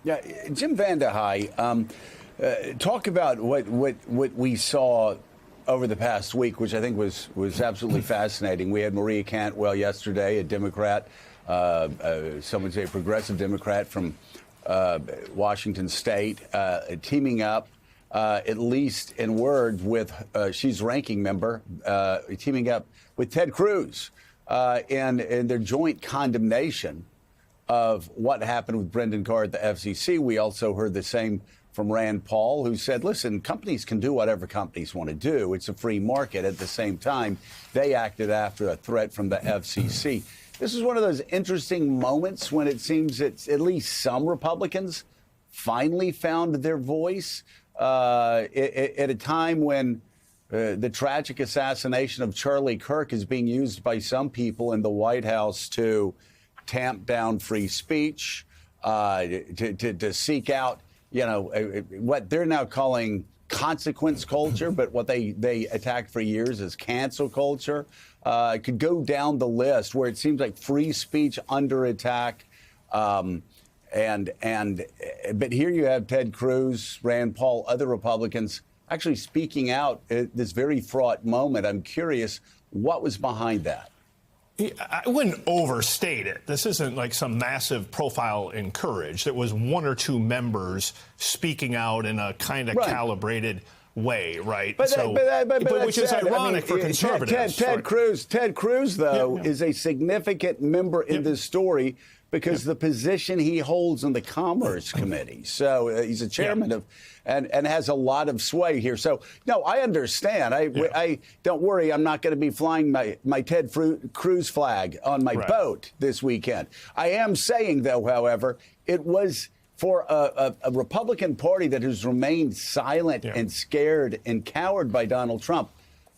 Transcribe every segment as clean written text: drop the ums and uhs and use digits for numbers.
Yeah, Jim Vandehei, talk about what we saw over the past week, which I think was absolutely fascinating. We had Maria Cantwell yesterday, a Democrat, some would say a progressive Democrat from Washington State, teaming up, at least in word, with she's ranking member, teaming up with Ted Cruz in their joint condemnation of what happened with Brendan Carr at the FCC. We also heard the same from Rand Paul, who said, listen, companies can do whatever companies want to do. It's a free market. At the same time, they acted after a threat from the FCC. This is one of those interesting moments when it seems that at least some Republicans finally found their voice at a time when the tragic assassination of Charlie Kirk is being used by some people in the White House to tamp down free speech, to seek out, what they're now calling consequence culture, but what they attacked for years is cancel culture. Could go down the list where it seems like free speech under attack. But here you have Ted Cruz, Rand Paul, other Republicans actually speaking out at this very fraught moment. I'm curious, what was behind that? I wouldn't overstate it. This isn't like some massive profile in courage. There was one or two members speaking out in a kind of calibrated way, right? But which is ironic for conservatives. Ted Cruz, though, is a significant member in this story because the position he holds in the Commerce Committee. So he's a chairman of, and has a lot of sway here. So, no, I understand. I don't worry. I'm not going to be flying my Ted Cruz flag on my boat this weekend. I am saying, though, however, it was for a Republican Party that has remained silent and scared and cowered by Donald Trump.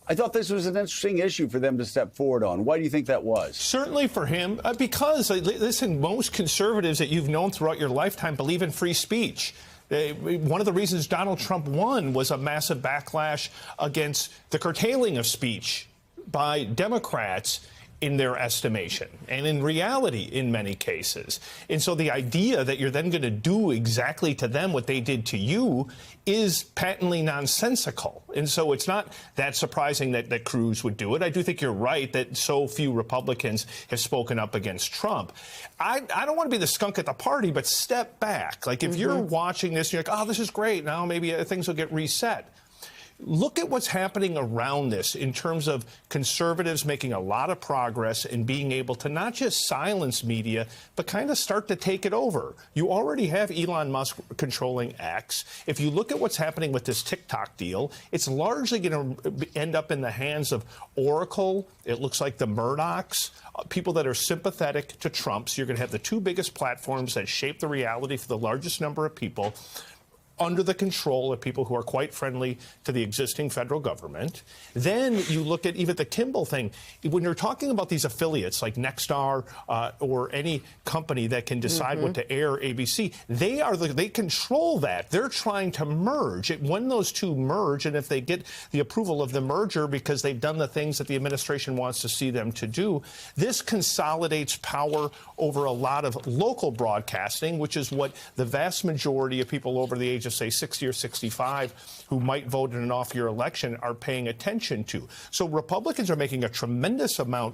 I thought this was an interesting issue for them to step forward on. Why do you think that was? Certainly for him, because, listen, most conservatives that you've known throughout your lifetime believe in free speech. One of the reasons Donald Trump won was a massive backlash against the curtailing of speech by Democrats in their estimation, and in reality in many cases. And so the idea that you're then going to do exactly to them what they did to you is patently nonsensical. And so it's not that surprising that Cruz would do it. I do think you're right that so few Republicans have spoken up against Trump. I don't want to be the skunk at the party, but step back. Like if you're watching this, you're like, oh, this is great. Now maybe things will get reset. Look at what's happening around this in terms of conservatives making a lot of progress in being able to not just silence media, but kind of start to take it over. You already have Elon Musk controlling X. If you look at what's happening with this TikTok deal, it's largely going to end up in the hands of Oracle. It looks like the Murdochs, people that are sympathetic to Trump. So you're going to have the two biggest platforms that shape the reality for the largest number of people under the control of people who are quite friendly to the existing federal government. Then you look at even the Kimball thing. When you're talking about these affiliates like Nexstar or any company that can decide what to air, ABC, they control that. They're trying to merge. When those two merge, and if they get the approval of the merger because they've done the things that the administration wants to see them to do, this consolidates power over a lot of local broadcasting, which is what the vast majority of people over the age of, say, 60 or 65 who might vote in an off-year election are paying attention to. So Republicans are making a tremendous amount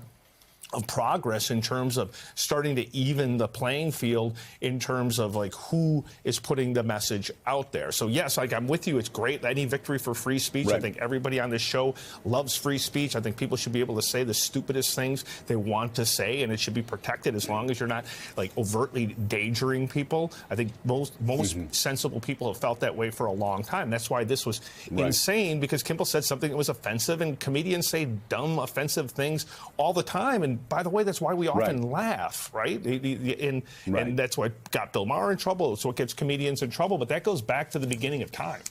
of progress in terms of starting to even the playing field in terms of like who is putting the message out there. So yes, like I'm with you. It's great. Any victory for free speech. I think everybody on this show loves free speech. I think people should be able to say the stupidest things they want to say, and it should be protected as long as you're not like overtly endangering people. I think most sensible people have felt that way for a long time. That's why this was insane, because Kimball said something that was offensive, and comedians say dumb, offensive things all the time. And by the way, that's why we often laugh, right? And that's what got Bill Maher in trouble. It's what gets comedians in trouble. But that goes back to the beginning of time.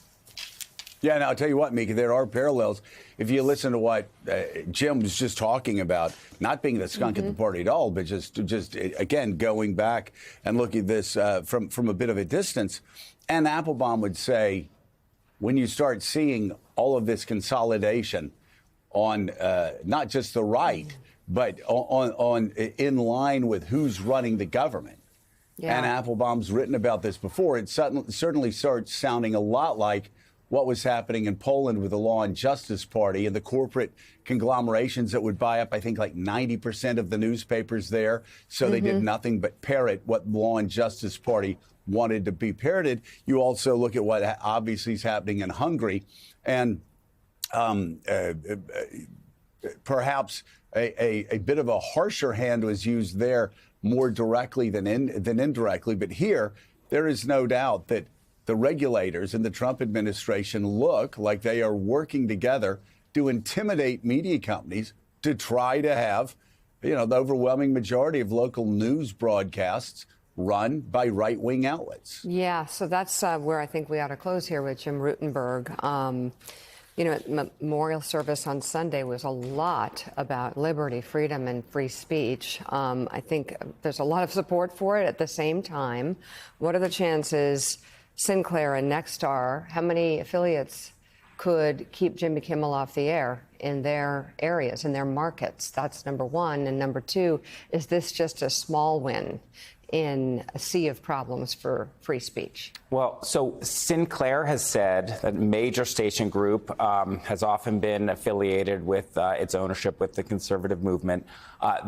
Yeah, and I'll tell you what, Mika, there are parallels. If you listen to what Jim was just talking about, not being the skunk at the party at all, but just again, going back and looking at this from a bit of a distance. Anne Applebaum would say, when you start seeing all of this consolidation on not just the right, but in line with who's running the government, Yeah. Anna Applebaum's written about this before. It certainly starts sounding a lot like what was happening in Poland with the Law and Justice Party and the corporate conglomerations that would buy up, I think, like 90% of the newspapers there. So they did nothing but parrot what Law and Justice Party wanted to be parroted. You also look at what obviously is happening in Hungary, and perhaps a bit of a harsher hand was used there more directly than indirectly. But here, there is no doubt that the regulators in the Trump administration look like they are working together to intimidate media companies to try to have, the overwhelming majority of local news broadcasts run by right-wing outlets. Yeah, so that's where I think we ought to close here with Jim Rutenberg. Memorial service on Sunday was a lot about liberty, freedom, and free speech. I think there's a lot of support for it. At the same time, what are the chances Sinclair and Nexstar, how many affiliates could keep Jimmy Kimmel off the air in their areas, in their markets? That's number one. And number two, is this just a small win in a sea of problems for free speech? Well, so Sinclair has said that major station group has often been affiliated with its ownership with the conservative movement.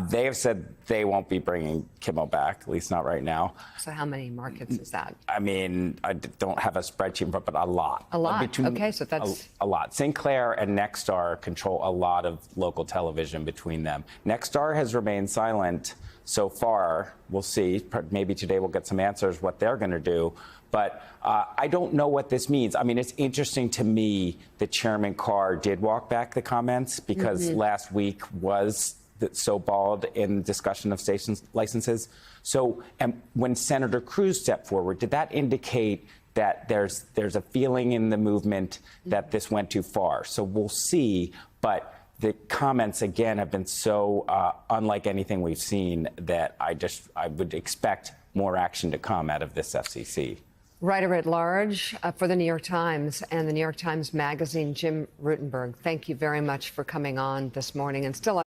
They have said they won't be bringing Kimmel back, at least not right now. So how many markets is that? I mean, I don't have a spreadsheet, but a lot. A lot. Okay, so that's a lot. Sinclair and Nexstar control a lot of local television between them. Nexstar has remained silent so far. We'll see. Maybe today we'll get some answers what they're going to do. But I don't know what this means. I mean, it's interesting to me that Chairman Carr did walk back the comments because last week was so bald in discussion of station licenses. So, and when Senator Cruz stepped forward, did that indicate that there's a feeling in the movement that this went too far? So we'll see. But the comments, again, have been so unlike anything we've seen that I would expect more action to come out of this FCC. Writer at large for the New York Times and the New York Times Magazine, Jim Rutenberg. Thank you very much for coming on this morning, and still